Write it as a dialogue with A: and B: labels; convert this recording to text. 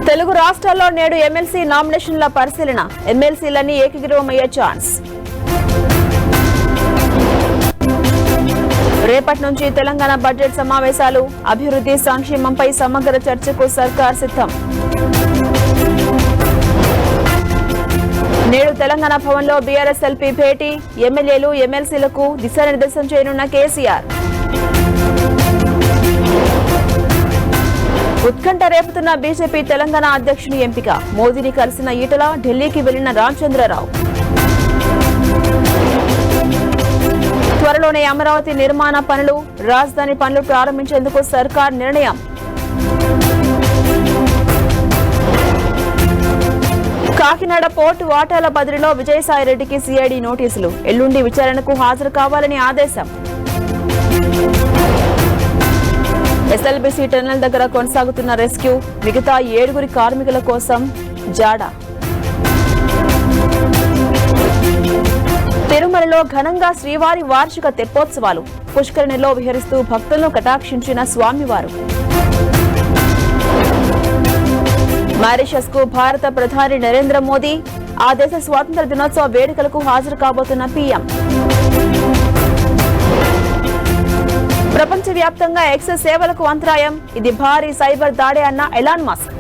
A: తెలుగు రాష్ట్రాల్లో నేడు ఎమ్మెల్సీ నామినేషన్ల పరిశీలన. ఎమ్మెల్సీలన్నీ ఏకగ్రీవమయ్యే ఛాన్స్. రేపటి నుంచి తెలంగాణ బడ్జెట్ సమావేశాలు. అభివృద్ధి సంక్షేమంపై సమగ్ర చర్చకు సర్కార్ సిద్ధం. నేడు తెలంగాణ భవన్లో బీఆర్ఎస్ ఎల్పీ భేటీ. ఎమ్మెల్యేలు ఎమ్మెల్సీలకు దిశానిర్దేశం చేయనున్న కేసీఆర్. ఉత్కంఠ రేపుతున్న బీజేపీ తెలంగాణ అధ్యక్షుని ఎంపిక. మోదీని కలిసిన ఈటల, ఢిల్లీకి వెళ్లిన రామచంద్రరావు. త్వరలోనే అమరావతి నిర్మాణ పనులు, రాజధాని పనులు ప్రారంభించేందుకు సర్కార్ నిర్ణయం. కాకినాడ పోర్టు వాటాల బదిలీలో విజయసాయిరెడ్డికి సిఐడి నోటీసులు. ఎల్లుండి విచారణకు హాజరు కావాలని ఆదేశం. ఎస్ఎల్బీసీ టన్నెల్ దగ్గర కొనసాగుతున్న రెస్క్యూ. మిగతా 7 కార్మికుల కోసం జాడ. తిరుమలలో ఘనంగా శ్రీవారి వార్షిక తెప్పోత్సవాలు. పుష్కరిణిలో విహరిస్తూ భక్తులను కటాక్షించిన స్వామివారు. మారిషస్ కు భారత ప్రధాని నరేంద్ర మోదీ. ఆ దేశ స్వాతంత్ర దినోత్సవ వేడుకలకు హాజరు కాబోతున్న పీఎం. ప్రపంచవ్యాప్తంగా ఎక్స్ సేవలకు అంతరాయం. ఇది భారీ సైబర్ దాడే అన్న ఎలాన్ మస్క్.